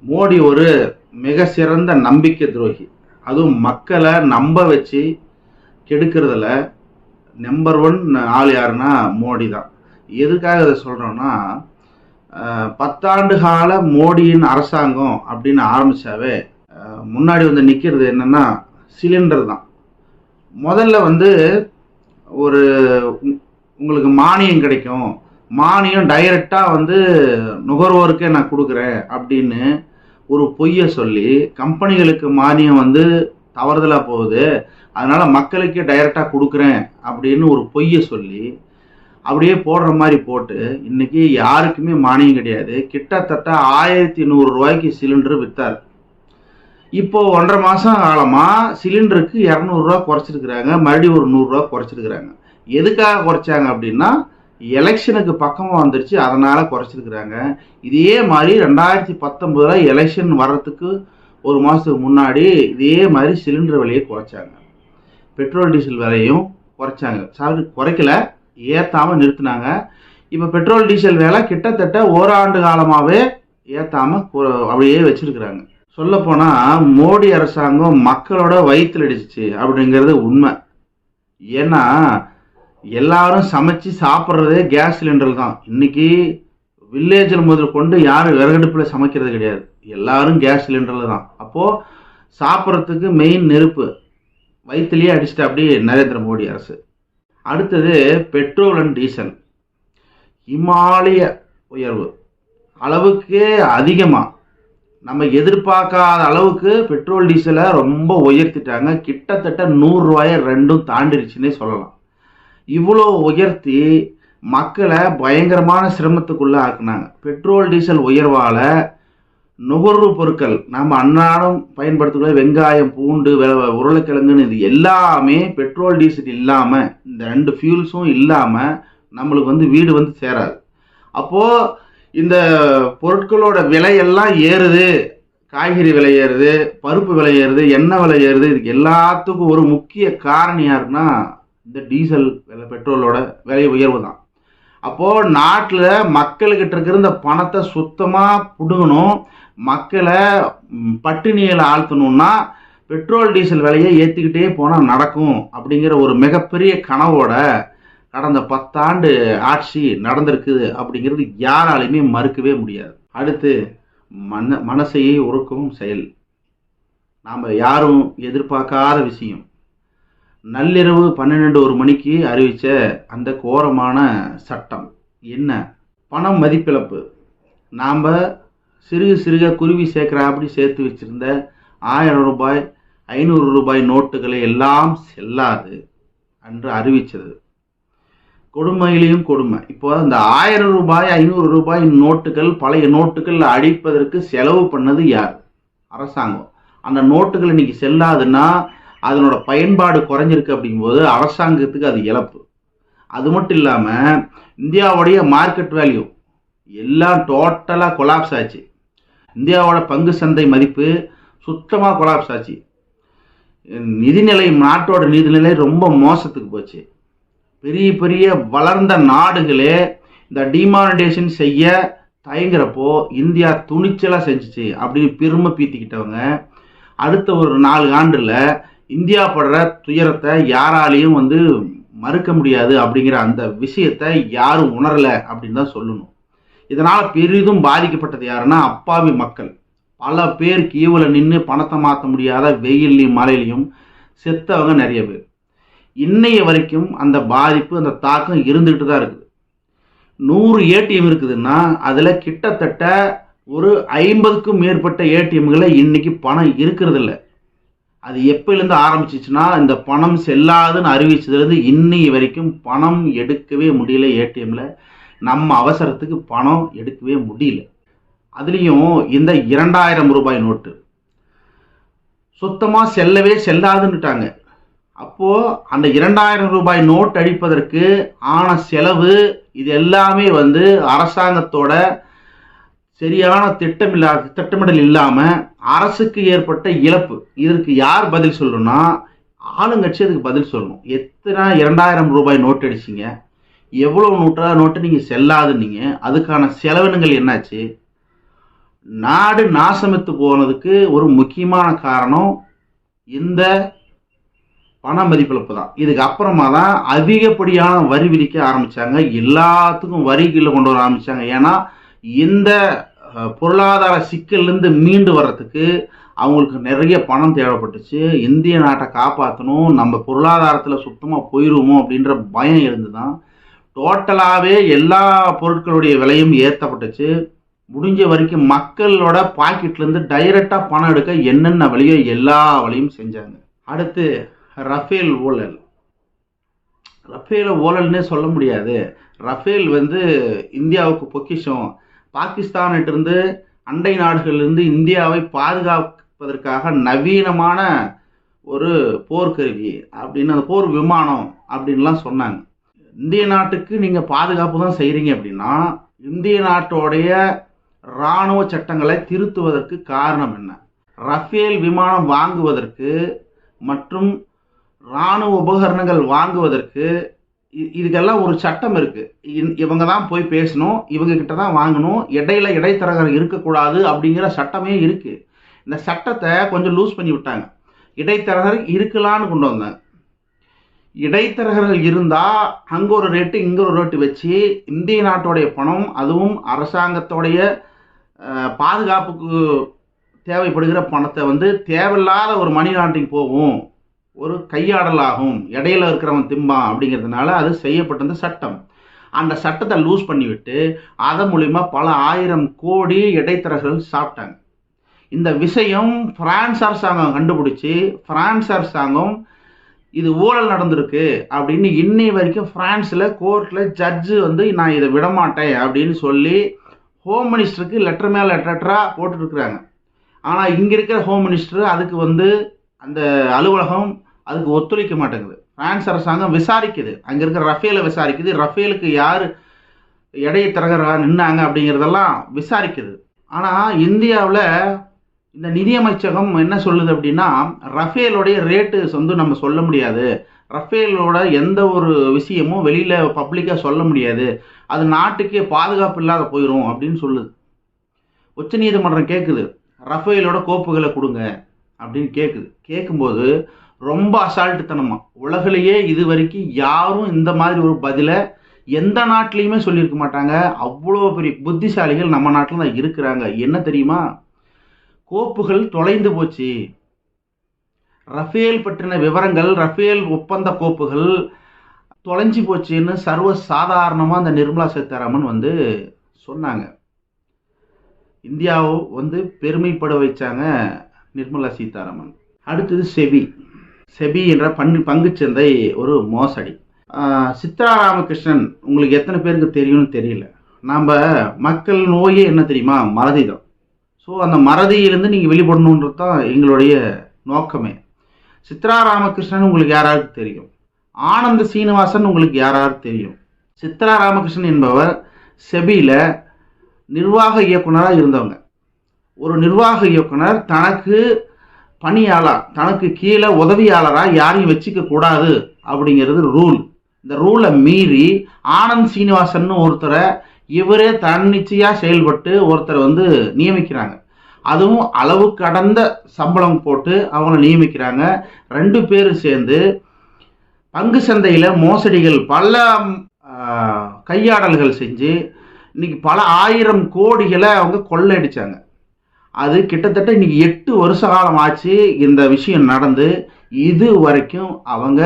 மோடி ஒரு மிக சிறந்த நம்பிக்கை துரோகி. அதுவும் மக்களை நம்ப வச்சு கெடுக்கிறதுல நம்பர் ஒன் ஆள் யாருன்னா மோடி தான். எதுக்காக இதை சொல்கிறோன்னா, 10 கால மோடியின் அரசாங்கம் அப்படின்னு ஆரம்பித்தாவே முன்னாடி வந்து நிற்கிறது என்னென்னா சிலிண்டர் தான். முதல்ல வந்து ஒரு உங்களுக்கு மானியம் கிடைக்கும், மானியம் டைரெக்டாக வந்து நுகர்வோருக்கே நான் கொடுக்குறேன் அப்படின்னு ஒரு பொய்யை சொல்லி கம்பெனிகளுக்கு மானியம் வந்து தவறுதலாக போகுது, அதனால் மக்களுக்கே டைரெக்டாக கொடுக்குறேன் அப்படின்னு ஒரு பொய்யை சொல்லி அப்படியே போடுற மாதிரி போட்டு இன்றைக்கி யாருக்குமே மானியம் கிடையாது. கிட்டத்தட்ட 1100 ரூபாய்க்கு சிலிண்டர் விற்றார். இப்போது 1.5 மாதம் காலமாக சிலிண்டருக்கு 200 ரூபா குறைச்சிருக்கிறாங்க, மறுபடியும் ஒரு 100 ரூபா குறைச்சிருக்கிறாங்க. எதுக்காக குறைச்சாங்க அப்படின்னா எலெக்ஷனுக்கு பக்கமாக வந்துருச்சு, அதனால் குறைச்சிருக்கிறாங்க. இதே மாதிரி 2019 எலெக்ஷன் வர்றதுக்கு ஒரு மாதத்துக்கு முன்னாடி இதே மாதிரி சிலிண்டர் விலையை குறைச்சாங்க, பெட்ரோல் டீசல் விலையும் குறைச்சாங்க. குறைக்கல, ஏற்றாமல் நிறுத்தினாங்க. இப்போ பெட்ரோல் டீசல் விலை கிட்டத்தட்ட ஓராண்டு காலமாகவே ஏற்றாமல் அப்படியே வச்சிருக்கிறாங்க. சொல்லப்போனால் மோடி அரசாங்கம் மக்களோட வயிற்றில் அடிச்சிச்சு அப்படிங்கிறது உண்மை. ஏன்னா எல்லாரும் சமைச்சு சாப்பிட்றதே கேஸ் சிலிண்டர் தான். இன்னைக்கு வில்லேஜில் முதல் கொண்டு யாரும் விறகடுப்பில் சமைக்கிறது கிடையாது, எல்லாரும் கேஸ் சிலிண்டரில் தான். அப்போது சாப்பிட்றதுக்கு மெயின் நெருப்பு வயிற்றுலேயே அடிச்சுட்டு அப்படி நரேந்திர மோடி அரசு. அடுத்தது பெட்ரோல் அண்ட் டீசல் இமாலய உயர்வு, அளவுக்கே அதிகமாக நம்ம எதிர்பார்க்காத அளவுக்கு பெட்ரோல் டீசலை ரொம்ப உயர்த்திட்டாங்க. கிட்டத்தட்ட 100 ரூபாயை ரெண்டும் தாண்டிருச்சுன்னே சொல்லலாம். இவ்வளோ உயர்த்தி மக்களை பயங்கரமான சிரமத்துக்குள்ளே ஆக்குனாங்க. பெட்ரோல் டீசல் உயர்வால் நுகர்வு பொருட்கள் நம்ம அன்றாடம் பயன்படுத்தக்கூடிய வெங்காயம், பூண்டு, உருளைக்கிழங்குன்னு இது எல்லாமே பெட்ரோல் டீசல் இல்லாமல், இந்த 2 ஃபியூல்ஸும் இல்லாமல் நம்மளுக்கு வந்து வீடு வந்து சேராது. அப்போது இந்த பொருட்களோட விலையெல்லாம் ஏறுது, காய்கறி விலை ஏறுது, பருப்பு விலை ஏறுது, எண்ணெய் விலை ஏறுது. இதுக்கு எல்லாத்துக்கும் ஒரு முக்கிய காரணம் யாருன்னா இந்த டீசல் விலை, பெட்ரோலோட விலை உயர்வு தான். அப்போது நாட்டில் மக்கள்கிட்ட இருக்கிற இந்த பணத்தை சுத்தமாக பிடுங்கணும், மக்களை பட்டினியில் ஆழ்த்தணும்னா பெட்ரோல் டீசல் விலையை ஏற்றிக்கிட்டே போனால் நடக்கும் அப்படிங்கிற ஒரு மிகப்பெரிய கனவோட கடந்த 10 ஆண்டு ஆட்சி நடந்திருக்குது அப்படிங்கிறது யாராலையுமே மறுக்கவே முடியாது. அடுத்து மனசையே உருக்கும் செயல், நாம் யாரும் எதிர்பார்க்காத விஷயம். நள்ளிரவு 12-1 மணிக்கு அறிவித்த அந்த கோரமான சட்டம் என்ன? பணம் மதிப்பிழப்பு. நாம் சிறுக சிறுக குருவி சேர்க்குற அப்படி சேர்த்து வச்சுருந்த 1000 ரூபாய் 500 ரூபாய் நோட்டுகளை எல்லாம் செல்லாது என்று அறிவித்தது. கொடுமையிலையும் கொடுமை. இப்போ அந்த 1000 ரூபாய் 500 ரூபாய் நோட்டுகள், பழைய நோட்டுகள் அடிப்பதற்கு செலவு பண்ணது யார்? அரசாங்கம். அந்த நோட்டுகள் இன்னைக்கு செல்லாதுன்னா அதனோட பயன்பாடு குறைஞ்சிருக்கு. அப்படிங்கும்போது அரசாங்கத்துக்கு அது இழப்பு. அது மட்டும் இல்லாமல் இந்தியாவுடைய மார்க்கெட் வேல்யூ எல்லாம் டோட்டலாக கொலாப்ஸ் ஆச்சு. இந்தியாவோட பங்கு சந்தை மதிப்பு சுத்தமாக கொலாப்ஸ் ஆச்சு. நிதிநிலை, நாட்டோட நிதிநிலை ரொம்ப மோசத்துக்கு போச்சு. பெரிய பெரிய வளர்ந்த நாடுகளே இந்த டிமானிட்டேஷன் செய்ய தயங்குறப்போ இந்தியா துணிச்சலாக செஞ்சிச்சு அப்படின்னு பெருமை பீத்திக்கிட்டவங்க அடுத்த ஒரு 4 ஆண்டில் இந்தியா படுற துயரத்தை யாராலையும் வந்து மறுக்க முடியாது அப்படிங்கிற அந்த விஷயத்தை யாரும் உணரலை அப்படின்னு தான் சொல்லணும். இதனால் பெரிதும் பாதிக்கப்பட்டது யாருன்னா அப்பாவி மக்கள். பல பேர் கியூவில் நின்று பணத்தை மாற்ற முடியாத வெயிலையும் மழையிலையும் செத்தவங்க நிறைய பேர். இன்னைய வரைக்கும் அந்த பாதிப்பு, அந்த தாக்கம் இருந்துகிட்டு தான் இருக்குது. 100 ஏடிஎம் இருக்குதுன்னா அதில் கிட்டத்தட்ட ஒரு 50க்கும் மேற்பட்ட ஏடிஎம்களை இன்னைக்கு பணம் இருக்கிறது இல்லை. அது எப்போலேருந்து ஆரம்பிச்சிச்சுன்னா இந்த பணம் செல்லாதுன்னு அறிவிச்சதுலேருந்து இன்னைய வரைக்கும் பணம் எடுக்கவே முடியல. ஏடிஎம்மில் நம்ம அவசரத்துக்கு பணம் எடுக்கவே முடியல. அதுலேயும் இந்த 2000 ரூபாய் நோட்டு சுத்தமாக செல்லவே செல்லாதுன்னுட்டாங்க. அப்போது அந்த 2000 ரூபாய் நோட் அடிப்பதற்கு ஆன செலவு இது எல்லாமே வந்து அரசாங்கத்தோட சரியான திட்டமிடல் இல்லாமல் அரசுக்கு ஏற்பட்ட இழப்பு. இதற்கு யார் பதில் சொல்லணும்னா ஆளுங்கட்சி அதுக்கு பதில் சொல்லணும். எத்தனை 2000 ரூபாய் நோட்டு அடிச்சிங்க, எவ்வளோ நோட்டை நீங்கள் செல்லாதுன்னீங்க, அதுக்கான செலவினங்கள் என்னாச்சு? நாடு நாசமித்து போனதுக்கு ஒரு முக்கியமான காரணம் இந்த பண மதிப்பிழப்பு தான். இதுக்கு அப்புறமா தான் அதிகப்படியான வரி விதிக்க ஆரம்பிச்சாங்க, எல்லாத்துக்கும் வரிகளை கொண்டு வர ஆரம்பிச்சாங்க. ஏன்னா இந்த பொருளாதார சிக்கல்லேருந்து மீண்டு வர்றதுக்கு அவங்களுக்கு நிறைய பணம் தேவைப்பட்டுச்சு. இந்திய நாட்டை காப்பாற்றணும், நம்ம பொருளாதாரத்தில் சுத்தமாக போயிடுவோமோ அப்படின்ற பயம் இருந்து தான் டோட்டலாகவே எல்லா பொருட்களுடைய விலையும் ஏற்றப்பட்டுச்சு. முடிஞ்ச வரைக்கும் மக்களோட பாக்கெட்லேருந்து டைரெக்டாக பணம் எடுக்க என்னென்ன வழியோ எல்லா வழியும் செஞ்சாங்க. அடுத்து ரஃபேல் ஊழல். ரஃபேல் ஊழல்னே சொல்ல முடியாது. ரஃபேல் இந்தியாவுக்கு பொக்கிஷம். பாகிஸ்தானிட்டிருந்து அண்டை நாடுகளிலிருந்து இந்தியாவை பாதுகாப்பதற்காக நவீனமான ஒரு போர்க்கருவி அப்படின்னு, அந்த போர் விமானம் அப்படின்லாம் சொன்னாங்க. இந்திய நாட்டுக்கு நீங்கள் பாதுகாப்பு தான் செய்கிறீங்க அப்படின்னா இந்திய நாட்டோடைய இராணுவ சட்டங்களை திருத்துவதற்கு காரணம் என்ன? ரஃபேல் விமானம் வாங்குவதற்கு மற்றும் இராணுவ உபகரணங்கள் வாங்குவதற்கு இதுக்கெல்லாம் ஒரு சட்டம் இருக்கு. இவங்க தான் போய் பேசணும், இவங்க கிட்ட தான் வாங்கணும், இடையில இடைத்தரகர் இருக்கக்கூடாது அப்படிங்கிற சட்டமே இருக்கு. இந்த சட்டத்தை கொஞ்சம் லூஸ் பண்ணி விட்டாங்க. இடைத்தரகர் இருக்கலான்னு கொண்டு வந்தாங்க. இடைத்தரகர்கள் இருந்தால் அங்கே ஒரு ரேட்டு இங்கே ஒரு ரேட்டு வச்சு இந்திய நாட்டோடைய பணம், அதுவும் அரசாங்கத்தோடைய பாதுகாப்புக்கு தேவைப்படுகிற பணத்தை தேவையில்லாத ஒரு மணி லாண்டரிங் போகும், ஒரு கையாடலாகும், இடையில இருக்கிறவன் திம்பான் அப்படிங்கிறதுனால அது செய்யப்பட்ட சட்டம். அந்த சட்டத்தை லூஸ் பண்ணிவிட்டு அதன் மூலிமா பல ஆயிரம் கோடி இடைத்தரகர்கள் சாப்பிட்டாங்க. இந்த விஷயம் பிரான்ஸ் அரசாங்கம் கண்டுபிடிச்சி, பிரான்ஸ் அரசாங்கம் இது ஊழல் நடந்திருக்கு அப்படின்னு இன்னை வரைக்கும் பிரான்ஸில் கோர்ட்டில் ஜட்ஜு நான் இதை விடமாட்டேன் அப்படின்னு சொல்லி ஹோம் மினிஸ்டருக்கு லெட்டர் மேலே லெட்டராக போட்டுருக்குறாங்க. ஆனால் இங்கே இருக்கிற ஹோம் மினிஸ்டர் அதுக்கு அந்த அலுவலகம் அதுக்கு ஒத்துழைக்க மாட்டேங்குது. பிரான்ஸ் அரசாங்கம் விசாரிக்குது, அங்கே இருக்கிற ரஃபேலை விசாரிக்குது, ரஃபேலுக்கு யார் இடைத்தரகராக நின்னாங்க அப்படிங்கிறதெல்லாம் விசாரிக்குது. ஆனால் இந்தியாவில் இந்த நிதியமைச்சகம் என்ன சொல்லுது அப்படின்னா, ரஃபேலோடைய ரேட்டு நம்ம சொல்ல முடியாது, ரஃபேலோட எந்த ஒரு விஷயமும் வெளியில் பப்ளிக்காக சொல்ல முடியாது, அது நாட்டுக்கே பாதுகாப்பு இல்லாத போயிடும் அப்படின்னு சொல்லுது. உச்சநீதிமன்றம் கேட்குது, ரஃபேலோட கோப்புகளை கொடுங்க அப்படின்னு கேட்குது. கேட்கும்போது ரொம்ப அசால்ட்டுத்தனமா, உலகிலேயே இது வரைக்கும் யாரும் இந்த மாதிரி ஒரு பதிலை எந்த நாட்டிலையுமே சொல்லியிருக்க மாட்டாங்க. அவ்வளோ பெரிய புத்திசாலிகள் நம்ம நாட்டில் தான் இருக்கிறாங்க. என்ன தெரியுமா? கோப்புகள் தொலைந்து போச்சு, ரஃபேல் பற்றின விவரங்கள், ரஃபேல் ஒப்பந்த கோப்புகள் தொலைஞ்சு போச்சுன்னு சர்வ சாதாரணமாக அந்த நிர்மலா சீதாராமன் சொன்னாங்க. இந்தியாவை பெருமைப்பட வச்சாங்க நிர்மலா சீதாராமன். அடுத்தது செபி என்ற பங்குச்சந்தை ஒரு மோசடி. சித்ரா ராமகிருஷ்ணன் உங்களுக்கு எத்தனை பேருக்கு தெரியும்னு தெரியல. நம்ம மக்கள் நோயே என்ன தெரியுமா? மறதி தான். ஸோ அந்த மறதியிலிருந்து நீங்கள் வெளிப்படணுன்றது தான் எங்களுடைய நோக்கமே. சித்ரா ராமகிருஷ்ணன் உங்களுக்கு யாராவது தெரியும், ஆனந்த சீனிவாசன் உங்களுக்கு யாராவது தெரியும். சித்ரா ராமகிருஷ்ணன் என்பவர் செபியில் நிர்வாக இயக்குனராக இருந்தவங்க. ஒரு நிர்வாக இயக்குனர் தனக்கு பணியாளர், தனக்கு கீழே உதவியாளராக யாரையும் வச்சுக்க கூடாது அப்படிங்கிறது ரூல். இந்த ரூலை மீறி ஆனந்த் சீனிவாசன் ஒருத்தரை இவரே தன்னிச்சையாக செயல்பட்டு ஒருத்தரை நியமிக்கிறாங்க. அதுவும் அளவு கடந்த சம்பளம் போட்டு அவங்கள நியமிக்கிறாங்க. 2 பேரும் சேர்ந்து பங்கு சந்தையில் மோசடிகள், பல கையாடல்கள் செஞ்சு இன்னைக்கு பல ஆயிரம் கோடிகளை அவங்க கொள்ளையடிச்சாங்க. அது கிட்டத்தட்ட இன்னைக்கு 8 வருஷ காலம் ஆச்சு இந்த விஷயம் நடந்து. இது வரைக்கும் அவங்க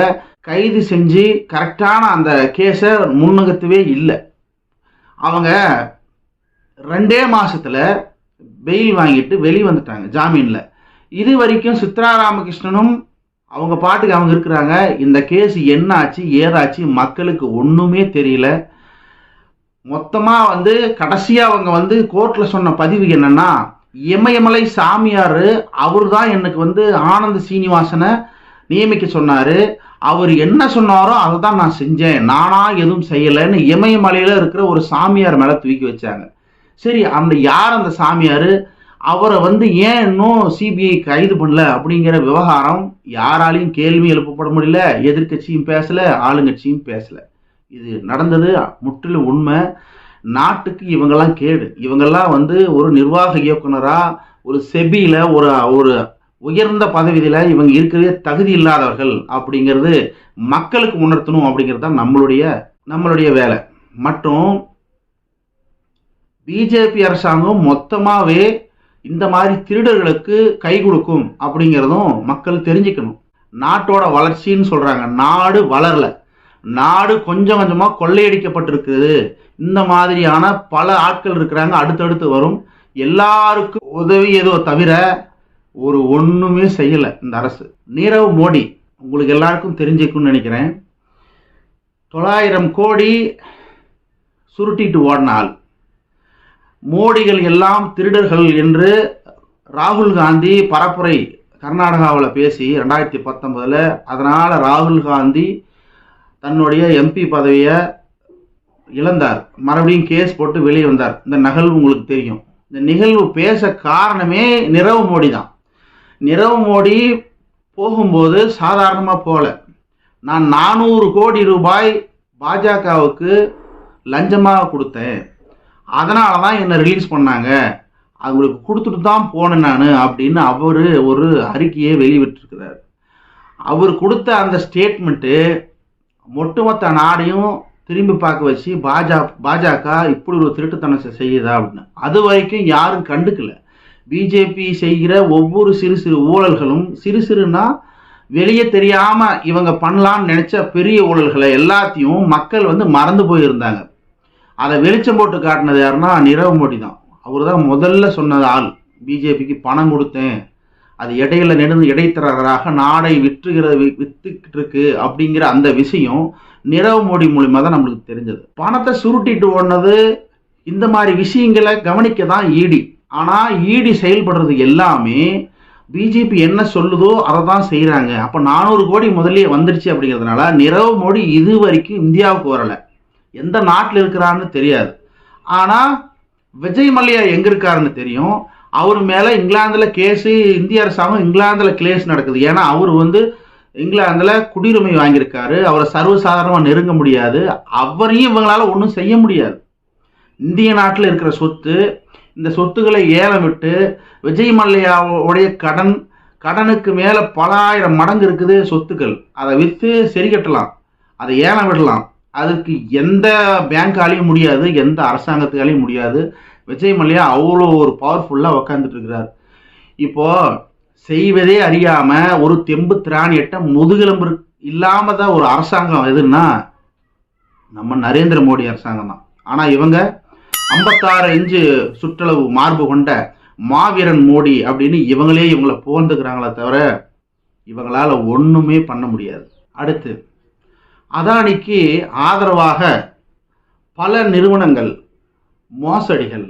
கைது செஞ்சு கரெக்டான அந்த கேஸை முன்னகத்தவே இல்லை. அவங்க 2 மாசத்துல பெயில் வாங்கிட்டு வெளியே வந்துட்டாங்க ஜாமீன்ல. இது வரைக்கும் சித்ரா ராமகிருஷ்ணனும் அவங்க பாட்டுக்கு அவங்க இருக்கிறாங்க. இந்த கேஸ் என்ன ஆச்சு ஏதாச்சு மக்களுக்கு ஒண்ணுமே தெரியல. மொத்தமா கடைசியா அவங்க கோர்ட்ல சொன்ன பதிவு என்னன்னா, இமயமலை சாமியார் அவர் தான் எனக்கு ஆனந்த சீனிவாசனை நியமிக்க சொன்னாரு, அவர் என்ன சொன்னாரோ அதை தான் நான் செஞ்சேன், நானா எதுவும் செய்யலைன்னு இமயமலையில இருக்கிற ஒரு சாமியார் மேல தூக்கி வச்சாங்க. சரி, அந்த யார் அந்த சாமியார், அவரை ஏன் இன்னும் சிபிஐ கைது பண்ணல அப்படிங்கிற விவகாரம் யாராலையும் கேள்வி எழுப்பப்பட முடியல. எதிர்கட்சியும் பேசல, ஆளுங்கட்சியும் பேசல. இது நடந்தது முற்றிலும் உண்மை. நாட்டுக்கு இவங்கெல்லாம் கேடு. இவங்கெல்லாம் வந்து ஒரு நிர்வாக இயக்குனரா, ஒரு செபியில ஒரு ஒரு உயர்ந்த பதவியில இவங்க இருக்கவே தகுதி இல்லாதவர்கள் அப்படிங்கிறது மக்களுக்கு உணர்த்தணும் அப்படிங்கிறது தான் நம்மளுடைய வேலை. மற்றும் பிஜேபி அரசாங்கம் மொத்தமாவே இந்த மாதிரி திருடர்களுக்கு கை கொடுக்கும் அப்படிங்கிறதும் மக்கள் தெரிஞ்சுக்கணும். நாட்டோட வளர்ச்சின்னு சொல்றாங்க, நாடு வளரல, நாடு கொஞ்சம் கொஞ்சமா கொள்ளையடிக்கப்பட்டிருக்குது. இந்த மாதிரியான பல ஆட்கள் இருக்கிறாங்க, அடுத்தடுத்து வரும். எல்லாருக்கும் உதவி ஏதோ தவிர ஒரு ஒண்ணுமே செய்யல இந்த அரசு. நீரவ் மோடி உங்களுக்கு எல்லாருக்கும் தெரிஞ்சுக்கும்னு நினைக்கிறேன். 900 கோடி சுருட்டிட்டு ஓடின ஆள். மோடிகள் எல்லாம் திருடர்கள் என்று ராகுல் காந்தி பரப்புரை கர்நாடகாவில் பேசி 2019, அதனால ராகுல் காந்தி தன்னுடைய எம்பி பதவியை இழந்தார். மறுபடியும் கேஸ் போட்டு வெளியே வந்தார். இந்த நிகழ்வு உங்களுக்கு தெரியும். இந்த நிகழ்வு பேச காரணமே நிரவ் மோடி தான். நிரவ் மோடி போகும்போது சாதாரணமாக போகல. நான் 400 கோடி ரூபாய் பாஜகவுக்கு லஞ்சமாக கொடுத்தேன், அதனால தான் என்னை ரிலீஸ் பண்ணாங்க, அவங்களுக்கு கொடுத்துட்டு தான் போனேன் நான் அப்படின்னு அவர் ஒரு அறிக்கையை வெளியிட்டிருக்கிறார். அவர் கொடுத்த அந்த ஸ்டேட்மெண்ட்டு ஒட்டுமொத்த நாடையும் திரும்பி பார்க்க வச்சு பாஜக இப்படி ஒரு திருட்டுத்தனம் செய்யுதா அப்படின்னு. அது வரைக்கும் யாரும் கண்டுக்கல. பிஜேபி செய்கிற ஒவ்வொரு சிறு சிறு ஊழல்களும், சிறு சிறுனா வெளியே தெரியாம இவங்க பண்ணலாம்னு நினைச்ச பெரிய ஊழல்களை எல்லாத்தையும் மக்கள் வந்து மறந்து போயிருந்தாங்க. அதை வெளிச்சம் போட்டு காட்டினது யாருன்னா நிரவ் மோடி தான். அவர் தான் முதல்ல சொன்னது ஆள். பிஜேபிக்கு பணம் கொடுத்தேன், அது இடையில நெடுந்து இடைத்தரகராக நாடை வித்துக்கிட்டு இருக்கு அப்படிங்கிற அந்த விஷயம் நிரவ் மோடி மூலியமா தான் நம்மளுக்கு தெரிஞ்சது. பணத்தை சுருட்டிட்டு ஓடுனது, இந்த மாதிரி விஷயங்களை கவனிக்க தான் ஈடி. ஆனா ஈடி செயல்படுறது எல்லாமே பிஜேபி என்ன சொல்லுதோ அதை தான் செய்யறாங்க. அப்ப 400 கோடி முதல்லயே வந்துருச்சு அப்படிங்கிறதுனால நிரவ் மோடி இது வரைக்கும் இந்தியாவுக்கு வரல, எந்த நாட்டில் இருக்கிறான்னு தெரியாது. ஆனா விஜய் மல்லையா எங்க இருக்காருன்னு தெரியும். அவர் மேல இங்கிலாந்துல கேஸ், இந்திய அரசாங்கம் இங்கிலாந்துல கேஸ் நடக்குது. ஏன்னா அவர் வந்து இங்கிலாந்துல குடியுரிமை வாங்கியிருக்காரு, அவரை சர்வசாதாரணமா நெருங்க முடியாது, அவரையும் இவங்களால ஒன்றும் செய்ய முடியாது. இந்திய நாட்டில் இருக்கிற சொத்து, இந்த சொத்துக்களை ஏலம் விட்டு விஜய் மல்லையாவுடைய கடனுக்கு மேல பல ஆயிரம் மடங்கு இருக்குது சொத்துக்கள், அதை விற்று சரி கட்டலாம், அதை ஏலம் விடலாம். அதுக்கு எந்த பேங்காலையும் முடியாது, எந்த அரசாங்கத்துக்காலையும் முடியாது. விஜய் மல்லையா அவ்வளோ ஒரு பவர்ஃபுல்லாக உக்காந்துட்டு இருக்கிறார். இப்போ செய்வதே அறியாம ஒரு தெம்பு திராணியட்ட முதுகெலும்பு இல்லாம தான் ஒரு அரசாங்கம் எதுன்னா நம்ம நரேந்திர மோடி அரசாங்கம் தான். ஆனா இவங்க 56 இன்ச்சு சுற்றளவு மார்பு கொண்ட மாவீரன் மோடி அப்படின்னு இவங்கள புகழ்ந்துக்கிறாங்களே தவிர இவங்களால ஒண்ணுமே பண்ண முடியாது. அடுத்து அதானிக்கு ஆதரவாக பல நிறுவனங்கள் மோசடிகள்,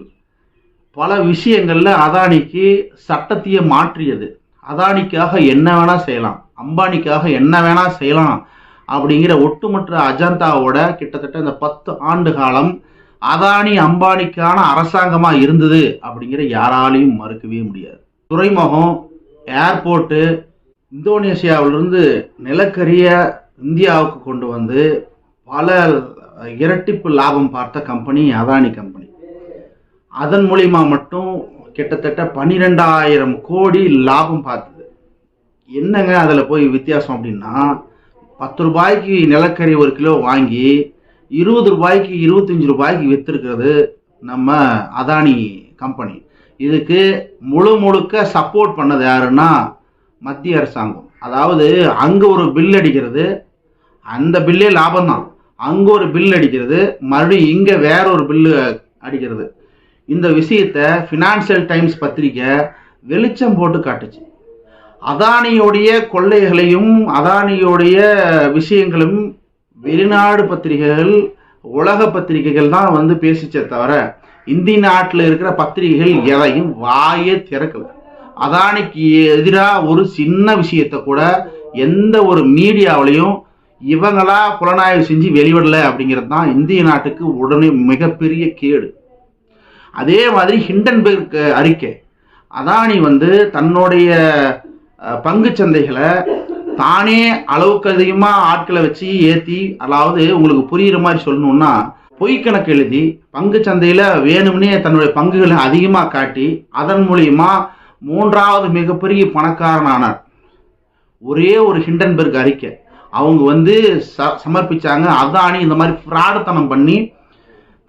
பல விஷயங்கள்ல அதானிக்கு சட்டத்தையே மாற்றியது. அதானிக்காக என்ன வேணா செய்யலாம், அம்பானிக்காக என்ன வேணா செய்யலாம் அப்படிங்கிற ஒட்டுமொத்த அஜந்தாவோட கிட்டத்தட்ட இந்த 10 ஆண்டு காலம் அதானி அம்பானிக்கான அரசாங்கமா இருந்தது அப்படிங்கிற யாராலையும் மறுக்கவே முடியாது. துறைமுகம், ஏர்போர்ட்டு, இந்தோனேசியாவிலிருந்து நிலக்கரிய இந்தியாவுக்கு கொண்டு வந்து பல இரட்டிப்பு லாபம் பார்த்த கம்பெனி அதானி கம்பெனி. அதன் மூலியமா மட்டும் கிட்டத்தட்ட 12,000 கோடி லாபம் பார்த்தது. என்னங்க அதுல போய் வித்தியாசம் அப்படின்னா, 10 ரூபாய்க்கு நிலக்கரி 1 கிலோ வாங்கி 20 ரூபாய்க்கு 25 ரூபாய்க்கு வித்திருக்கிறது நம்ம அதானி கம்பெனி. இதுக்கு முழுக்க சப்போர்ட் பண்ணது யாருன்னா மத்திய அரசாங்கம். அதாவது அங்க ஒரு பில் அடிக்கிறது, அந்த பில்லே லாபம் தான், அங்க ஒரு பில் அடிக்கிறது, மறுபடியும் இங்க வேற ஒரு பில்லு அடிக்கிறது. இந்த விஷயத்த ஃபினான்சியல் டைம்ஸ் பத்திரிக்கை வெளிச்சம் போட்டு காட்டுச்சு. அதானியோடைய கொள்ளைகளையும் அதானியோடைய விஷயங்களும் வெளிநாடு பத்திரிகைகள், உலக பத்திரிகைகள் தான் வந்து பேசிச்சே தவிர இந்திய நாட்டில் இருக்கிற பத்திரிகைகள் எதையும் வாயே திறக்கல. அதானிக்கு எதிராக ஒரு சின்ன விஷயத்தை கூட எந்த ஒரு மீடியாவிலையும் இவங்களா புலனாய்வு செஞ்சு வெளிவிடல அப்படிங்கிறது தான் இந்திய நாட்டுக்கு உடனே மிகப்பெரிய கேடு. அதே மாதிரி ஹிண்டன்பெர்க் அறிக்கை, அதானி வந்து தன்னுடைய பங்கு சந்தைகளை தானே அளவுக்கு அதிகமாக ஆட்களை வச்சு ஏற்றி, அதாவது உங்களுக்கு புரிகிற மாதிரி சொல்லணும்னா பொய் கணக்கு எழுதி பங்கு சந்தையில் வேணும்னே தன்னுடைய பங்குகளை அதிகமாக காட்டி அதன் மூலியமா மூன்றாவது மிகப்பெரிய பணக்காரனானார். ஒரே ஒரு ஹிண்டன்பர்க் அறிக்கை அவங்க சமர்ப்பிச்சாங்க. அதானி இந்த மாதிரி ஃப்ராடுத்தனம் பண்ணி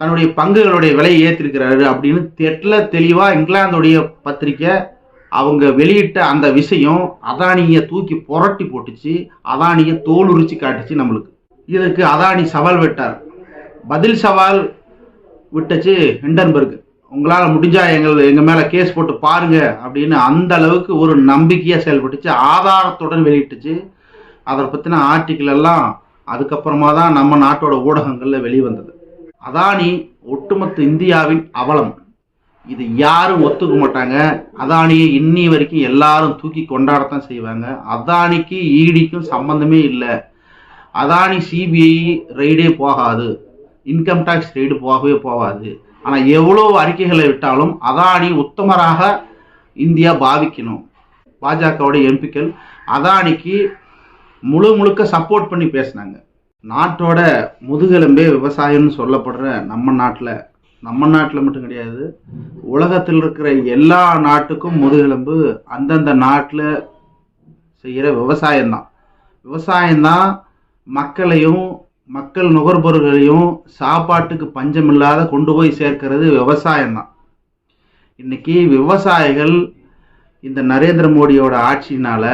தன்னுடைய பங்குகளுடைய விலையை ஏற்றிருக்கிறாரு அப்படின்னு தெளிவாக இங்கிலாந்துடைய பத்திரிக்கை அவங்க வெளியிட்ட அந்த விஷயம் அதானியை தூக்கி புரட்டி போட்டுச்சு. அதானியை தோல் உரிச்சு காட்டுச்சு நம்மளுக்கு. இதுக்கு அதானி சவால் விட்டார். பதில் சவால் விட்டுச்சு ஹிண்டன்பர்க். உங்களால் முடிஞ்சா எங்க மேல கேஸ் போட்டு பாருங்க அப்படின்னு அந்த அளவுக்கு ஒரு நம்பிக்கையா செயல்பட்டுச்சு. ஆதாரத்துடன் வெளியிட்டுச்சு. அதை பத்தின ஆர்டிக்கிள் எல்லாம் அதுக்கப்புறமா தான் நம்ம நாட்டோட ஊடகங்கள்ல வெளிவந்தது. அதானி ஒட்டுமொத்த இந்தியாவின் அவலம். இது யாரும் ஒத்துக்க மாட்டாங்க. அதானியை இன்னி வரைக்கும் எல்லாரும் தூக்கி கொண்டாடத்தான் செய்வாங்க. அதானிக்கு ஈடிக்கும் சம்பந்தமே இல்லை. அதானி சிபிஐ ரெய்டே போகாது, இன்கம் டாக்ஸ் ரெய்டு போகவே போகாது. ஆனால் எவ்வளோ அறிக்கைகளை விட்டாலும் அதானி உத்தமராக இந்தியா பாவிக்கணும். பாஜகவுடைய எம்பிக்கள் அதானிக்கு முழுக்க சப்போர்ட் பண்ணி பேசினாங்க. நாட்டோட முதுகெலும்பே விவசாயம்னு சொல்லப்படுற நம்ம நாட்டில் மட்டும் கிடையாது, உலகத்தில் இருக்கிற எல்லா நாட்டுக்கும் முதுகெலும்பு அந்தந்த நாட்டில் செய்கிற விவசாயம்தான். விவசாயம்தான் மக்களையும் மக்கள் நுகர்பொருள்களையும் சாப்பாட்டுக்கு பஞ்சமில்லாத கொண்டு போய் சேர்க்கிறது விவசாயம்தான். இன்னைக்கு விவசாயிகள் இந்த நரேந்திர மோடியோட ஆட்சியினால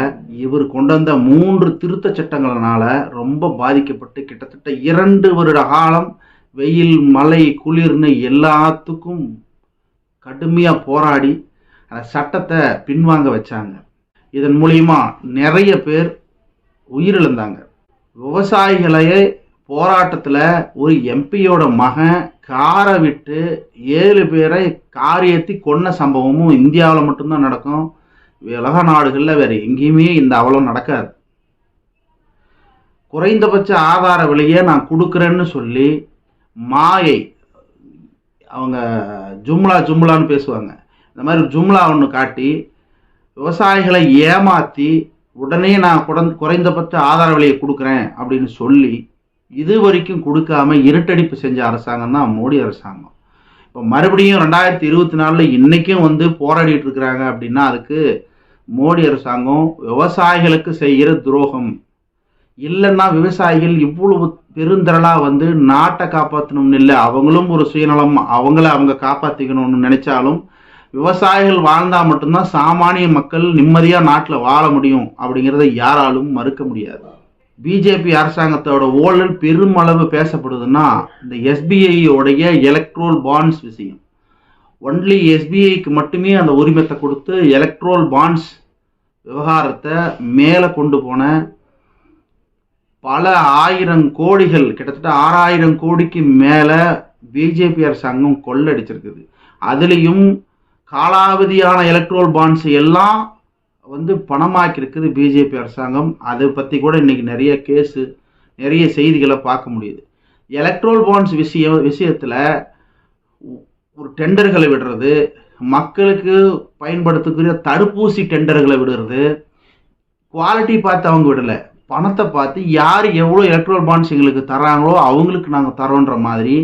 இவர் கொண்டு வந்த 3 திருத்த சட்டங்களினால ரொம்ப பாதிக்கப்பட்டு கிட்டத்தட்ட 2 வருட காலம் வெயில் மழை குளிர்னு எல்லாத்துக்கும் கடுமையாக போராடி அந்த சட்டத்தை பின்வாங்க வச்சாங்க. இதன் மூலியமா நிறைய பேர் உயிரிழந்தாங்க. விவசாயிகளையே போராட்டத்தில் ஒரு எம்பியோட மகன் காரை விட்டு 7 பேரை கார் ஏற்றி கொன்ன சம்பவமும் இந்தியாவில் மட்டும்தான் நடக்கும். உலக நாடுகளில் வேற எங்கேயுமே இந்த அவலம் நடக்காது. குறைந்தபட்ச ஆதார விலையை நான் கொடுக்குறேன்னு சொல்லி மாயை, அவங்க ஜும்லான்னு பேசுவாங்க, இந்த மாதிரி ஜும்லா ஒன்று காட்டி விவசாயிகளை ஏமாற்றி உடனே நான் குறைந்தபட்ச ஆதார விலையை கொடுக்குறேன் அப்படின்னு சொல்லி இது வரைக்கும் கொடுக்காம இருட்டடிப்பு செஞ்ச அரசாங்கம் தான் மோடி அரசாங்கம். இப்போ மறுபடியும் 2024 இன்னைக்கும் போராடிட்டு இருக்கிறாங்க அப்படின்னா அதுக்கு மோடி அரசாங்கம் விவசாயிகளுக்கு செய்கிற துரோகம். இல்லைன்னா விவசாயிகள் இவ்வளவு பெருந்திரளா நாட்டை காப்பாற்றணும்னு இல்லை, அவங்களும் ஒரு சுயநலம், அவங்க காப்பாற்றிக்கணும்னு நினைச்சாலும் விவசாயிகள் வாழ்ந்தா மட்டும்தான் சாமானிய மக்கள் நிம்மதியா நாட்டில் வாழ முடியும் அப்படிங்கிறத யாராலும் மறுக்க முடியாது. பிஜேபி அரசாங்கத்தோட ஊழல் பெருமளவு பேசப்படுதுன்னா இந்த எஸ்பிஐயோடைய எலக்ட்ரோல் பாண்ட்ஸ் விஷயம். ஒன்லி எஸ்பிஐக்கு மட்டுமே அந்த உரிமத்தை கொடுத்து எலக்ட்ரோல் பாண்ட்ஸ் விவகாரத்தை மேலே கொண்டு போன பல 1000 கோடிகள், கிட்டத்தட்ட 6000 கோடிக்கு மேலே பிஜேபி அரசாங்கம் கொள்ளடிச்சிருக்குது. அதுலேயும் காலாவதியான எலக்ட்ரோல் பாண்ட்ஸ் எல்லாம் பணமாக்கி இருக்குது பிஜேபி அரசாங்கம். அதை பற்றி கூட இன்னைக்கு நிறைய செய்திகளை பார்க்க முடியுது. எலக்ட்ரோல் பாண்ட்ஸ் விஷயத்தில் ஒரு டெண்டர்களை விடுறது, மக்களுக்கு பயன்படுத்தக்கூடிய தடுப்பூசி டெண்டர்களை விடுறது, குவாலிட்டி பார்த்து அவங்க விடலை, பணத்தை பார்த்து யார் எவ்வளோ எலக்ட்ரோல் பாண்ட்ஸ் எங்களுக்கு தராங்களோ அவங்களுக்கு நாங்கள் தரோன்ற மாதிரி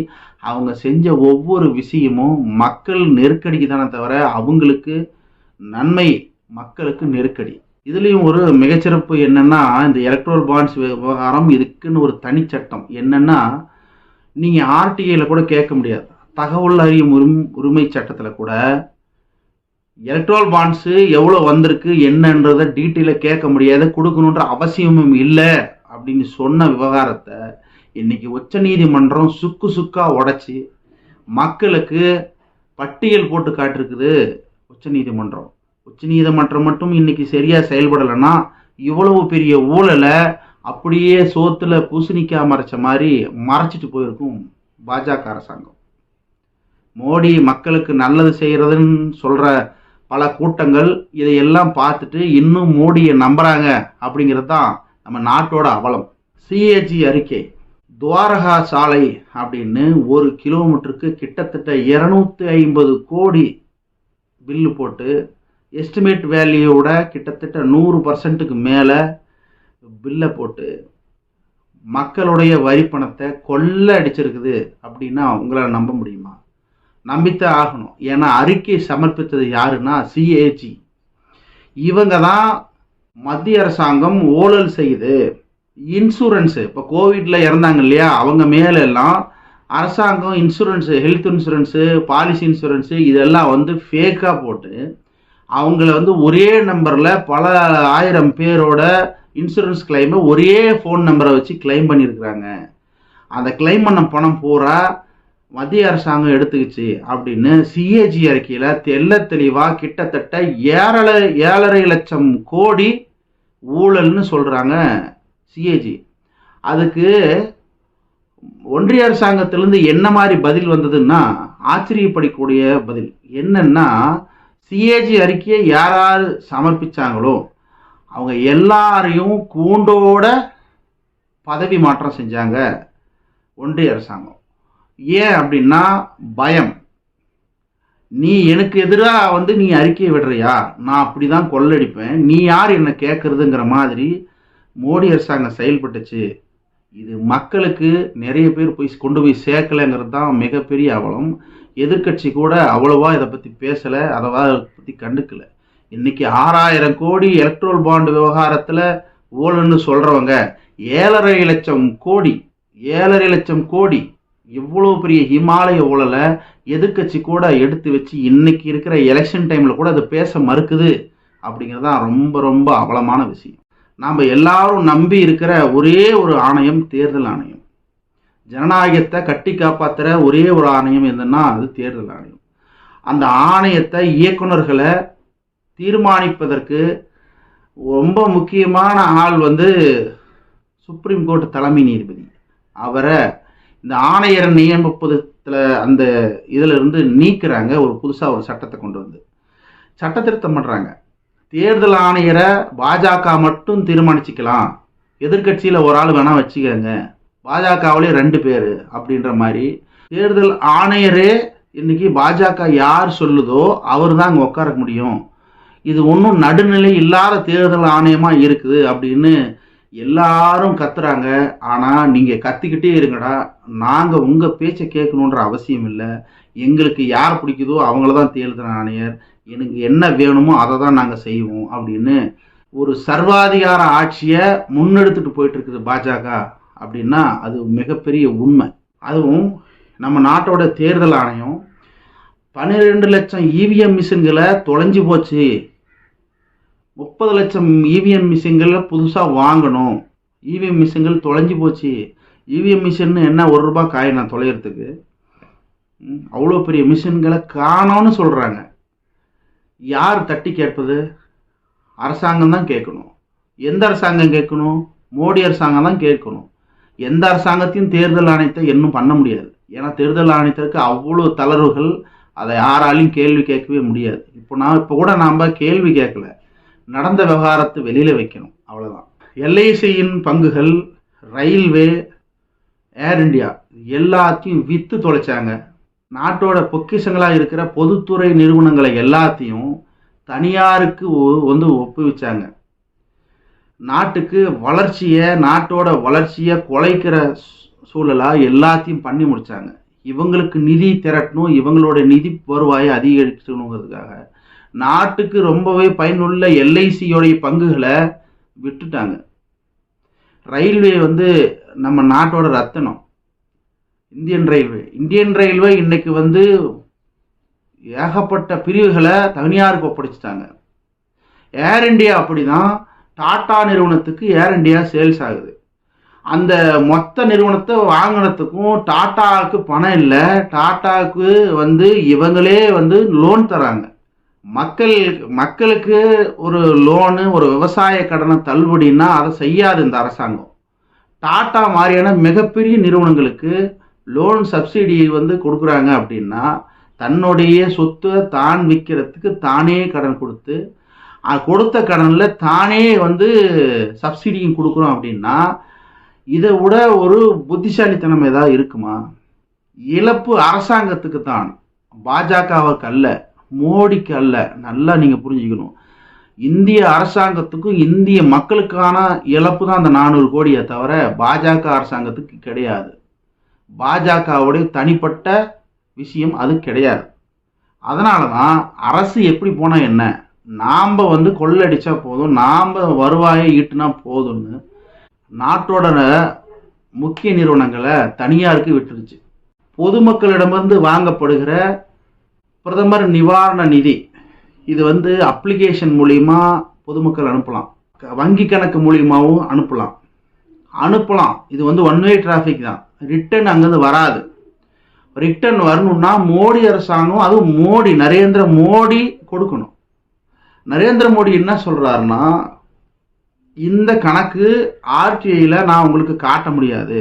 அவங்க செஞ்ச ஒவ்வொரு விஷயமும் மக்கள் நெருக்கடிக்கு தானே தவிர அவங்களுக்கு நன்மை, மக்களுக்கு நெருக்கடி. இதுலேயும் ஒரு மிகச்சிறப்பு என்னன்னா, இந்த எலக்ட்ரோல் பாண்ட்ஸ் விவகாரம் இதுக்குன்னு ஒரு தனிச்சட்டம் என்னன்னா, நீங்கள் ஆர்டிஐயில் கூட கேட்க முடியாது. தகவல் அறியும் உரிமை சட்டத்தில் கூட எலக்ட்ரோல் பாண்ட்ஸு எவ்வளோ வந்திருக்கு என்னன்றதை டீட்டெயிலாக கேட்க முடியாது, கொடுக்கணுன்ற அவசியமும் இல்லை அப்படின்னு சொன்ன விவகாரத்தை இன்னைக்கு உச்சநீதிமன்றம் சுக்கா உடைச்சி மக்களுக்கு பட்டியல் போட்டு காட்டிருக்குது உச்சநீதிமன்றம். உச்சநீதிமன்றம் மட்டும் இன்னைக்கு சரியாக செயல்படலைன்னா இவ்வளவு பெரிய ஊழலை அப்படியே சோத்துல பூசணிக்காய் மறைச்ச மாதிரி மறைச்சிட்டு போயிருக்கும் பாஜக அரசாங்கம். மோடி மக்களுக்கு நல்லது செய்கிறதுன்னு சொல்கிற பல கூட்டங்கள் இதையெல்லாம் பார்த்துட்டு இன்னும் மோடியை நம்புகிறாங்க அப்படிங்கிறது தான் நம்ம நாட்டோட அவலம். சிஏஜி அறிக்கை, துவாரகா சாலை அப்படின்னு 1 கிலோமீட்டருக்கு கிட்டத்தட்ட 250 கோடி பில்லு போட்டு எஸ்டிமேட் வேல்யூவோட கிட்டத்தட்ட 100% மேலே பில்லை போட்டு மக்களுடைய வரி பணத்தை கொள்ள அடிச்சிருக்குது அப்படின்னா உங்களால் நம்ப முடியுமா? நம்பித்தான் ஆகணும். ஏன்னா அறிக்கை சமர்ப்பித்தது யாருன்னா சிஏஜி. இவங்க தான் மத்திய அரசாங்கம் ஊழல் செய்யுது. இன்சூரன்ஸு இப்போ கோவிட்ல இறந்தாங்க இல்லையா, அவங்க மேலெல்லாம் அரசாங்கம் insurance, health insurance, policy insurance இதெல்லாம் வந்து ஃபேக்காக போட்டு அவங்கள வந்து ஒரே நம்பரில் பல ஆயிரம் பேரோட இன்சூரன்ஸ் கிளைமை ஒரே ஃபோன் நம்பரை வச்சு கிளைம் பண்ணியிருக்கிறாங்க. அந்த கிளைம் பண்ண பணம் பூரா மத்திய அரசாங்கம் எடுத்துக்கிச்சு அப்படின்னு சிஏஜி அறிக்கையில் தெள்ள தெளிவாக கிட்டத்தட்ட 7.5 லட்சம் கோடி ஊழல்னு சொல்கிறாங்க சிஏஜி. அதுக்கு ஒன்றிய அரசாங்கத்திலிருந்து என்ன மாதிரி பதில் வந்ததுன்னா ஆச்சரியப்படக்கூடிய பதில் என்னன்னா, சிஏஜி அறிக்கையை யார் சமர்ப்பிச்சாங்களோ அவங்க எல்லாரையும் கூண்டோட பதவி மாற்றம் செஞ்சாங்க ஒன்றிய அரசாங்கம். ஏன் அப்படின்னா பயம். நீ எனக்கு எதிராக வந்து நீ அறிக்கையை விடுறியா, நான் அப்படிதான் கொள்ளடிப்பேன், நீ யார் என்ன கேட்கறதுங்கிற மாதிரி மோடி அரசாங்கம் செயல்பட்டுச்சு. இது மக்களுக்கு நிறைய பேர் கொண்டு போய் சேர்க்கலைங்கிறது தான் மிகப்பெரிய அவலம். எதிர்கட்சி கூட அவ்வளவா இதை பற்றி பேசலை, அதை பற்றி கண்டுக்கலை. இன்னைக்கு 6000 கோடி எலக்ட்ரோல் பாண்ட் விவகாரத்தில் ஊழல்னு சொல்கிறவங்க 7.5 லட்சம் கோடி 7.5 லட்சம் கோடி இவ்வளோ பெரிய ஹிமாலய ஊழலை எதிர்கட்சி கூட எடுத்து வச்சு இன்னைக்கு இருக்கிற எலெக்ஷன் டைமில் கூட அதை பேச மறுக்குது அப்படிங்கிறது தான் ரொம்ப ரொம்ப அவலமான விஷயம். நாம் எல்லாரும் நம்பி இருக்கிற ஒரே ஒரு ஆணையம் தேர்தல் ஆணையம். ஜனநாயகத்தை கட்டி காப்பாற்றுற ஒரே ஒரு ஆணையம் எதுன்னா அது தேர்தல் ஆணையம். அந்த ஆணையத்தை இயக்குநர்களை தீர்மானிப்பதற்கு ரொம்ப முக்கியமான ஆள் வந்து சுப்ரீம் கோர்ட் தலைமை நீதிபதி. அவரை இந்த ஆணையரை நியமிப்பதில் அந்த இதில் இருந்து நீக்கிறாங்க. ஒரு புதுசாக ஒரு சட்டத்தை கொண்டு வந்து சட்ட திருத்தம் பண்ணுறாங்க. தேர்தல் ஆணையரை பாஜக மட்டும் தீர்மானிச்சிக்கலாம், எதிர்கட்சியில் ஒரு ஆள் வேணால் வச்சுக்கோங்க, பாஜகவிலே 2 பேர் அப்படின்ற மாதிரி. தேர்தல் ஆணையரே இன்னைக்கு பாஜக யார் சொல்லுதோ அவர் தான் அங்கே உட்கார முடியும். இது ஒன்றும் நடுநிலை இல்லாத தேர்தல் ஆணையமாக இருக்குது அப்படின்னு எல்லாரும் கத்துறாங்க. ஆனால் நீங்கள் கத்திக்கிட்டே இருங்கடா, நாங்கள் உங்கள் பேச்சை கேட்கணுன்ற அவசியம் இல்லை. எங்களுக்கு யார் பிடிக்குதோ அவங்கள தான் தேர்தல் ஆணையர், எனக்கு என்ன வேணுமோ அதை தான் நாங்கள் செய்வோம் அப்படின்னு ஒரு சர்வாதிகார ஆட்சியை முன்னெடுத்துட்டு போயிட்டு இருக்குது பாஜக அப்படின்னா அது மிகப்பெரிய உண்மை. அதுவும் நம்ம நாட்டோட தேர்தல் ஆணையம் 12 லட்சம் இவிஎம் மிஷின்களை தொலைஞ்சு போச்சு, 30 லட்சம் இவிஎம் மிஷின்களை புதுசாக வாங்கணும், இவிஎம் மிஷின்கள் தொலைஞ்சு போச்சு. இவிஎம் மிஷின் என்ன ₹1 காயினா தொலைகிறதுக்கு? அவ்வளோ பெரிய மிஷின்களை காணோன்னு சொல்கிறாங்க. யார் தட்டி கேட்பது? அரசாங்கம் தான் கேட்கணும். எந்த அரசாங்கம் கேட்கணும்? மோடி அரசாங்கம் தான் கேட்கணும். எந்த அரசாங்கத்தையும் தேர்தல் ஆணையத்தை இன்னும் பண்ண முடியாது. ஏன்னா தேர்தல் ஆணையத்திற்கு அவ்வளோ தளர்வுகள், அதை யாராலையும் கேள்வி கேட்கவே முடியாது. இப்போ கூட நாம் கேள்வி கேட்கல, நடந்த விவகாரத்தை வெளியில் வைக்கணும், அவ்வளோதான். எல்ஐசியின் பங்குகள், ரயில்வே, ஏர் இண்டியா எல்லாத்தையும் விற்று தொலைச்சாங்க. நாட்டோட பொக்கிஷங்களாக இருக்கிற பொதுத்துறை நிறுவனங்களை எல்லாத்தையும் தனியாருக்கு வந்து ஒப்புவிச்சாங்க. நாட்டுக்கு வளர்ச்சியை, நாட்டோட வளர்ச்சியை குலைக்கிற சூழலாக எல்லாத்தையும் பண்ணி முடித்தாங்க. இவங்களுக்கு நிதி திரட்டணும், இவங்களோட நிதி வருவாயை அதிகரிக்கணுங்கிறதுக்காக நாட்டுக்கு ரொம்பவே பயனுள்ள எல்ஐசியோடைய பங்குகளை விட்டுட்டாங்க. ரயில்வே வந்து நம்ம நாட்டோட ரத்தனம். இந்தியன் ரயில்வே இன்னைக்கு வந்து ஏகப்பட்ட பிரிவுகளை தனியாருக்கு ஒப்படைச்சிட்டாங்க. ஏர் இண்டியா அப்படிதான். டாடா நிறுவனத்துக்கு ஏர் இண்டியா சேல்ஸ் ஆகுது. அந்த மொத்த நிறுவனத்தை வாங்கினதுக்கும் டாட்டாவுக்கு பணம் இல்லை. டாட்டாவுக்கு வந்து இவங்களே வந்து லோன் தராங்க. மக்களுக்கு ஒரு லோனு, ஒரு விவசாய கடனை தள்ளுபடின்னா அதை செய்யாது இந்த அரசாங்கம். டாட்டா மாதிரியான மிகப்பெரிய நிறுவனங்களுக்கு லோன் சப்சிடி வந்து கொடுக்குறாங்க அப்படின்னா தன்னுடைய சொத்தை தான் விற்கிறதுக்கு தானே கடன் கொடுத்து கொடுத்த கடனில் தானே வந்து சப்சிடியும் கொடுக்குறோம் அப்படின்னா இதை விட ஒரு புத்திசாலித்தனம் ஏதாவது இருக்குமா? இழப்பு அரசாங்கத்துக்கு தான், பாஜகவுக்கு அல்ல, மோடிக்கு அல்ல. நல்லா நீங்கள் புரிஞ்சுக்கணும். இந்திய அரசாங்கத்துக்கும் இந்திய மக்களுக்கான இழப்பு தான் அந்த 400 கோடியை தவிர பாஜக அரசாங்கத்துக்கு கிடையாது. பாஜகவுடைய தனிப்பட்ட விஷயம் அது கிடையாது. அதனால தான் அரசு எப்படி போனால் என்ன, நாம் கொள்ளடிச்சா போதும், நாம் வருவாயை ஈட்டுனா போதும்னு நாட்டோட முக்கிய நிறுவனங்களை தனியாருக்கு விட்டுருச்சு. பொதுமக்களிடமிருந்து வாங்கப்படுகிற பிரதமர் நிவாரண நிதி இது அப்ளிகேஷன் மூலிமா பொதுமக்கள் அனுப்பலாம், வங்கி கணக்கு மூலியமாகவும் அனுப்பலாம். இது ஒன் வே டிராஃபிக் தான், ரிட்டர்ன் அங்கேருந்து வராது. ரிட்டர்ன் வரணும்னா மோடி அரசாங்கம், அதுவும் நரேந்திர மோடி கொடுக்கணும். நரேந்திர மோடி என்ன சொல்றாருன்னா, இந்த கணக்கு ஆர்டிஐல நான் உங்களுக்கு காட்ட முடியாது,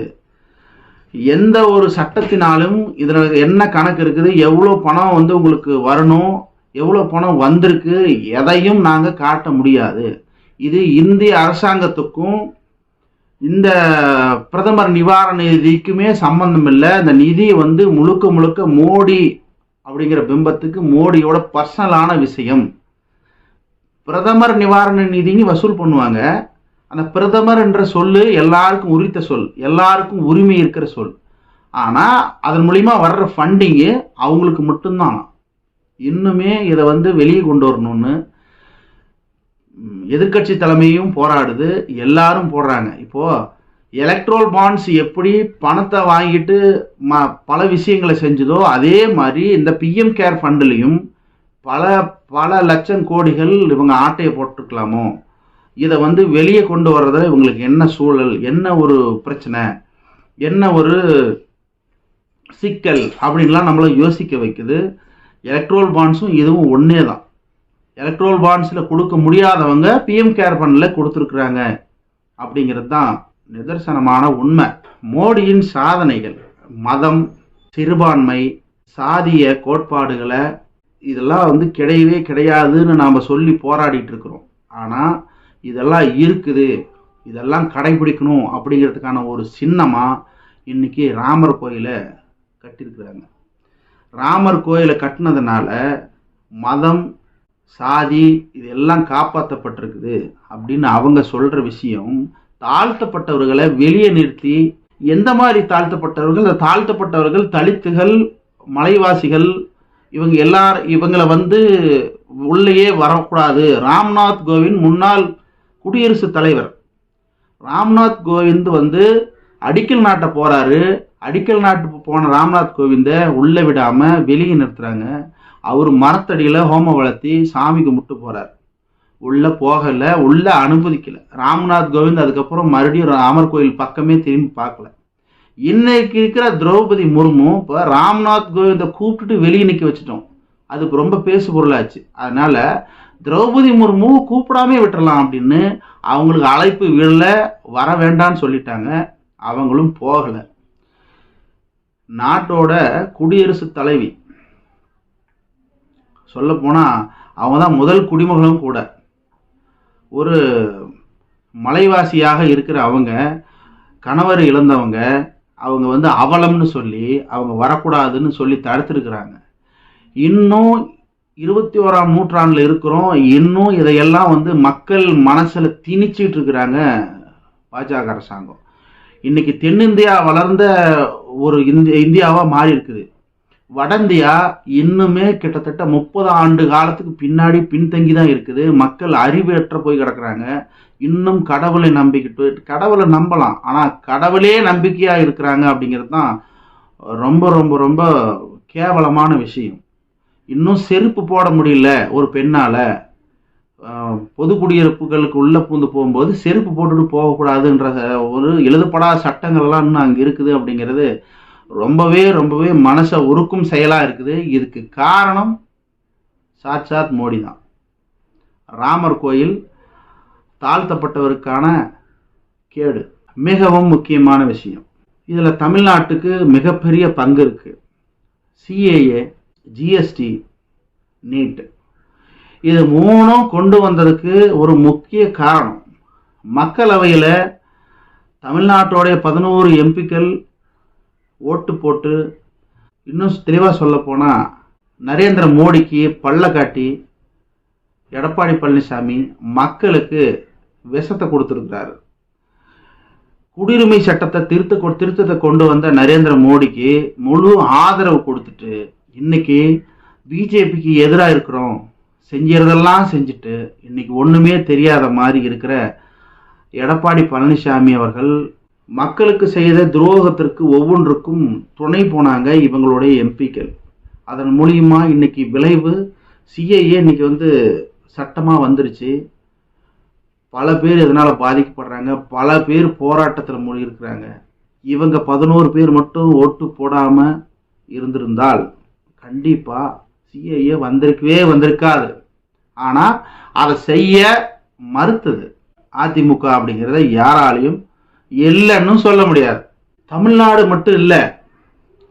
எந்த ஒரு சட்டத்தினாலும் இதில் என்ன கணக்கு இருக்குது, எவ்வளோ பணம் உங்களுக்கு வரணும், எவ்வளோ பணம் வந்திருக்கு, எதையும் நாங்கள் காட்ட முடியாது. இது இந்திய அரசாங்கத்துக்கும் இந்த பிரதமர் நிவாரண நிதிக்குமே சம்பந்தம் இல்லை. இந்த நிதி முழுக்க முழுக்க மோடி அப்படிங்கிற பிம்பத்துக்கு மோடியோட பர்சனலான விஷயம். பிரதமர் நிவாரண நிதின்னு வசூல் பண்ணுவாங்க. அந்த பிரதமர் என்ற சொல்லு எல்லாருக்கும் உரித்த சொல், எல்லாருக்கும் உரிமை இருக்கிற சொல். ஆனால் அதன் மூலிமா வர்ற ஃபண்டிங்கு அவங்களுக்கு மட்டும்தான். இன்னுமே இதை வெளியே கொண்டு வரணும்னு எதிர்கட்சி தலைமையும் போராடுது, எல்லாரும் போடுறாங்க. இப்போது எலக்ட்ரோல் பாண்ட்ஸ் எப்படி பணத்தை வாங்கிட்டு பல விஷயங்களை செஞ்சதோ அதே மாதிரி இந்த பிஎம் கேர் ஃபண்ட்லையும் பல லட்சம் கோடிகள் இவங்க ஆட்டையை போட்டிருக்கலாமோ, இதை வெளியே கொண்டு வர்றதில் இவங்களுக்கு என்ன சூழல், என்ன ஒரு பிரச்சனை, என்ன ஒரு சிக்கல் அப்படின்லாம் நம்மளை யோசிக்க வைக்குது. எலக்ட்ரோல் பாண்ட்ஸும் இதுவும் ஒன்றே தான். எலக்ட்ரோல் பாண்ட்ஸில் கொடுக்க முடியாதவங்க பிஎம் கேர் ஃபண்டில் கொடுத்துருக்குறாங்க அப்படிங்கிறது தான் நிதர்சனமான உண்மை. மோடியின் சாதனைகள், மதம், சிறுபான்மை, சாதிய கோட்பாடுகளை இதெல்லாம் கிடையவே கிடையாதுன்னு நாம் சொல்லி போராடிட்டு இருக்கிறோம். ஆனால் இதெல்லாம் இருக்குது, இதெல்லாம் கடைபிடிக்கணும் அப்படிங்கிறதுக்கான ஒரு சின்னமாக இன்னைக்கு ராமர் கோயிலை கட்டியிருக்கிறாங்க. ராமர் கோயிலை கட்டினதுனால மதம், சாதி இதெல்லாம் காப்பாற்றப்பட்டிருக்குது அப்படின்னு அவங்க சொல்கிற விஷயம், தாழ்த்தப்பட்டவர்களை வெளியே நிறுத்தி, எந்த மாதிரி தாழ்த்தப்பட்டவர்கள், அந்த தாழ்த்தப்பட்டவர்கள் தலித்துகள், மலைவாசிகள், இவங்களை உள்ளேயே வரக்கூடாது. ராம்நாத் கோவிந்த் முன்னாள் குடியரசுத் தலைவர் ராம்நாத் கோவிந்த் அடிக்கல் நாட்ட போறாரு. அடிக்கல் நாட்டுக்கு போன ராம்நாத் கோவிந்தை உள்ளே விடாமல் வெளியே நிறுத்துறாங்க. அவர் மரத்தடியில் ஹோமம் வளர்த்தி சாமி கும்பிட்டு போறார். உள்ளே போகலை, உள்ளே அனுமதிக்கலை. ராம்நாத் கோவிந்த் அதுக்கப்புறம் மறுபடியும் ராமர் கோயில் பக்கமே திரும்பி பார்க்கல. இன்னைக்கு இருக்கிற திரௌபதி முர்மு இப்போ ராம்நாத் கோவிந்தை கூப்பிட்டுட்டு வெளியே நிற்க வச்சுட்டோம். அது ரொம்ப பேசு பொருளாச்சு. அதனால திரௌபதி முர்மு கூப்பிடாமே விட்டுறலாம் அப்படின்னு அவங்களுக்கு அழைப்பு விழல, வர வேண்டான்னு சொல்லிட்டாங்க. அவங்களும் போகலை. நாட்டோட குடியரசுத் தலைவி, சொல்ல போனா அவங்க தான் முதல் குடிமகளும் கூட. ஒரு மலைவாசியாக இருக்கிற அவங்க, கணவர் இழந்தவங்க, அவங்க அவலம்னு சொல்லி அவங்க வரக்கூடாதுன்னு சொல்லி தடுத்துருக்குறாங்க. இன்னும் 21ஆம் நூற்றாண்டில் இருக்கிறோம். இன்னும் இதையெல்லாம் மக்கள் மனசில் திணிச்சிட்டு இருக்கிறாங்க பாஜக அரசாங்கம். இன்னைக்கு தென்னிந்தியா வளர்ந்த ஒரு இந்தியாவாக மாறி இருக்குது. வட இந்தியா இன்னுமே கிட்டத்தட்ட 30 ஆண்டு காலத்துக்கு பின்னாடி பின்தங்கி தான் இருக்குது. மக்கள் அறிவற்ற போய் கிடக்குறாங்க. இன்னும் கடவுளை நம்பிக்கிட்டு, கடவுளை நம்பலாம், ஆனால் கடவுளே நம்பிக்கையாக இருக்கிறாங்க அப்படிங்கிறது தான் ரொம்ப ரொம்ப ரொம்ப கேவலமான விஷயம். இன்னும் செருப்பு போட முடியல ஒரு பெண்ணால். பொது குடியிருப்புகளுக்கு உள்ளே பூந்து போகும்போது செருப்பு போட்டுட்டு போகக்கூடாதுன்ற ஒரு எழுதப்படாத சட்டங்கள்லாம் இன்னும் அங்கே இருக்குது அப்படிங்கிறது ரொம்பவே ரொம்பவே மனசை உருக்கும் செயலாக இருக்குது. இதுக்கு காரணம் சாட்சாத் மோடி தான். ராமர் கோயில் தாழ்த்தப்பட்டவருக்கான கேடு மிகவும் முக்கியமான விஷயம். இதில் தமிழ்நாட்டுக்கு மிகப்பெரிய பங்கு இருக்குது. சிஏஏ, ஜிஎஸ்டி, நீட், இது மூணும் கொண்டு வந்ததுக்கு ஒரு முக்கிய காரணம், மக்களவையில் தமிழ்நாட்டோடைய 11 எம்பிக்கள் ஓட்டு போட்டு, இன்னும் தெளிவாக சொல்ல போனால் நரேந்திர மோடிக்கு பல்ல காட்டி எடப்பாடி பழனிசாமி மக்களுக்கு விஷத்தை கொடுத்துருக்கிறாரு. குடியுரிமை சட்டத்தை திருத்தத்தை கொண்டு வந்த நரேந்திர மோடிக்கு முழு ஆதரவு கொடுத்துட்டு இன்னைக்கு பிஜேபிக்கு எதிராக இருக்கிறோம், செஞ்சதெல்லாம் செஞ்சுட்டு இன்னைக்கு ஒண்ணுமே தெரியாத மாதிரி இருக்கிற எடப்பாடி பழனிசாமி அவர்கள் மக்களுக்கு செய்த துரோகத்திற்கு ஒவ்வொன்றுக்கும் துணை போனாங்க இவங்களுடைய எம்பிக்கள். அதன் மூலியமா இன்னைக்கு விளைவு சிஏஏ இன்னைக்கு சட்டமா வந்துருச்சு. பல பேர் இதனால பாதிக்கப்படுறாங்க, பல பேர் போராட்டத்தில் மூழ்கி இருக்கிறாங்க. இவங்க 11 பேர் மட்டும் ஓட்டு போடாம இருந்திருந்தால் கண்டிப்பா சிஏஏ வந்திருக்காது. ஆனா அதை செய்ய மறுத்தது அதிமுக அப்படிங்கிறத யாராலையும் இல்லைன்னு சொல்ல முடியாது. தமிழ்நாடு மட்டும் இல்ல,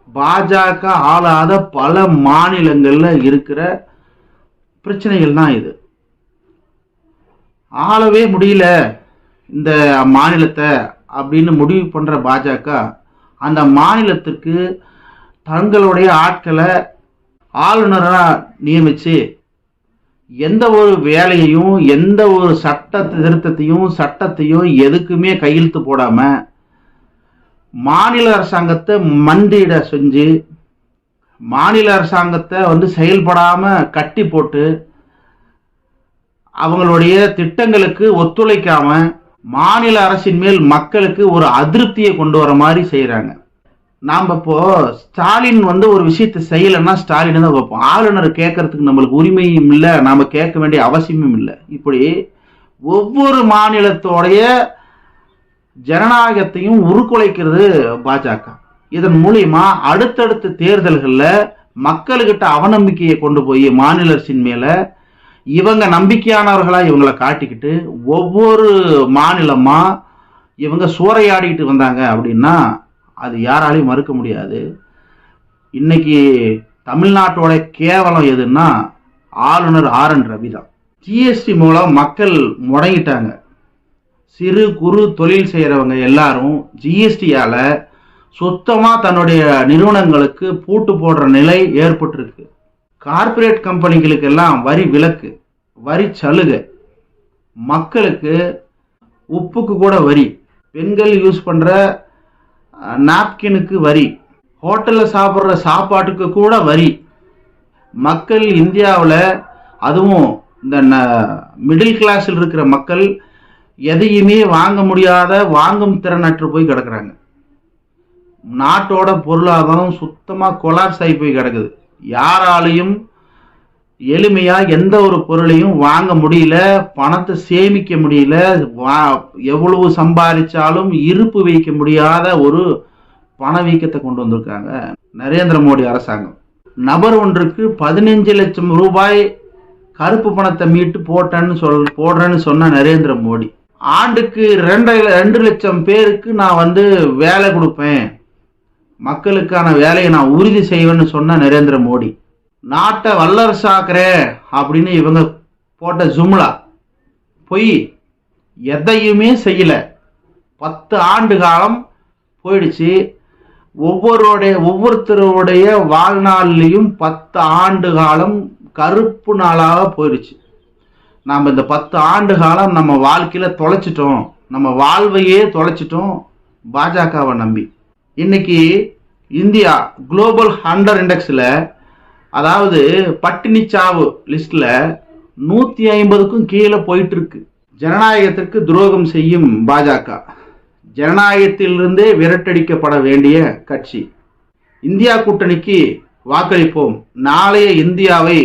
பாஜக ஆளாத பல மாநிலங்கள்ல இருக்கிற பிரச்சனைகள் தான் இது. ஆளவே முடியல இந்த மாநிலத்தை அப்படின்னு முடிவு பண்ற பாஜக அந்த மாநிலத்திற்கு தங்களுடைய ஆட்களை ஆளுநரா நியமிச்சு எந்த ஒரு வேலையையும் எந்த ஒரு சட்ட திருத்தத்தையும் எதுக்குமே கையெழுத்து போடாம மாநில அரசாங்கத்தை மண்டியிட செஞ்சு மாநில அரசாங்கத்தை செயல்படாம கட்டி போட்டு அவங்களுடைய திட்டங்களுக்கு ஒத்துழைக்காம மாநில அரசின் மேல் மக்களுக்கு ஒரு அதிருப்தியை கொண்டு வர மாதிரி செய்யறாங்க. நாம இப்போ ஸ்டாலின் ஒரு விஷயத்தை செய்யலைன்னா ஸ்டாலின் தான் வைப்போம். ஆளுநர் கேட்கறதுக்கு நம்மளுக்கு உரிமையும் இல்லை, நாம கேட்க வேண்டிய அவசியமும் இல்லை. இப்படி ஒவ்வொரு மாநிலத்தோடைய ஜனநாயகத்தையும் உருக்குலைக்கிறது பாஜக. இதன் மூலியமா அடுத்தடுத்த தேர்தல்கள்ல மக்கள்கிட்ட அவநம்பிக்கையை கொண்டு போய் மாநில அரசின் மேல இவங்க நம்பிக்கையானவர்களா இவங்களை காட்டிக்கிட்டு ஒவ்வொரு மாநிலமா இவங்க சூறையாடிட்டு வந்தாங்க அப்படின்னா அது யாராலையும் மறுக்க முடியாது. இன்னைக்கு தமிழ்நாட்டோட கேவலம் எதுன்னா ஆளுநர் RN ரவி தான். ஜிஎஸ்டி மூலம் மக்கள் முடங்கிட்டாங்க. சிறு குறு தொழில் செய்யறவங்க எல்லாரும் ஜிஎஸ்டியால சுத்தமா தன்னுடைய நிறுவனங்களுக்கு பூட்டு போடுற நிலை ஏற்பட்டிருக்கு. கார்ப்பரேட் கம்பெனிகளுக்கு எல்லாம் வரி விலக்கு, வரி சலுகை, மக்களுக்கு உப்புக்கு கூட வரி, பெண்கள் யூஸ் பண்ற நாப்கினுக்கு வரி, ஹோட்டல்ல சாப்பிட்ற சாப்பாட்டுக்கு கூட வரி. மக்கள் இந்தியாவில் அதுவும் இந்த மிடில் கிளாஸில் இருக்கிற மக்கள் எதையுமே வாங்க முடியாத வாங்கும் திறனற்று போய் கிடக்குறாங்க. நாட்டோட பொருளாதாரம் சுத்தமா கொலாப்ஸ் ஆகி போய் கிடக்குது. யாராலையும் எளிமையா எந்த ஒரு பொருளையும் வாங்க முடியல, பணத்தை சேமிக்க முடியல, எவ்வளவு சம்பாதிச்சாலும் இருப்பு வைக்க முடியாத ஒரு பணவீக்கத்தை கொண்டு வந்திருக்காங்க நரேந்திர மோடி அரசாங்கம். நபர் ஒன்றுக்கு 15 லட்சம் ரூபாய் கருப்பு பணத்தை மீட்டு போடுறேன்னு சொன்ன நரேந்திர மோடி ஆண்டுக்கு 2 லட்சம் பேருக்கு நான் வேலை கொடுப்பேன், மக்களுக்கான வேலையை நான் உறுதி செய்வேன்னு சொன்ன நரேந்திர மோடி நாட்டை வல்லரசாக்குறேன் அப்படின்னு இவங்க போட்ட ஜும்லா பொய். எதையுமே செய்யல. 10 ஆண்டு காலம் போயிடுச்சு. ஒவ்வொருத்தருடைய வாழ்நாளிலையும் 10 ஆண்டு காலம் கருப்பு நாளாக போயிடுச்சு. நாம் இந்த 10 ஆண்டு காலம் நம்ம வாழ்க்கையில தொலைச்சிட்டோம், நம்ம வாழ்வையே தொலைச்சிட்டோம் பாஜகவை நம்பி. இன்னைக்கு இந்தியா குளோபல் ஹண்டர் இண்டெக்ஸ்ல, அதாவது பட்டினி சாவு லிஸ்ட்ல 150க்கும் கீழே போயிட்டு இருக்கு. ஜனநாயகத்திற்கு துரோகம் செய்யும் பாஜக ஜனநாயகத்திலிருந்தே விரட்டடிக்கப்பட வேண்டிய கட்சி. இந்தியா கூட்டணிக்கு வாக்களிப்போம். நாளைய இந்தியாவை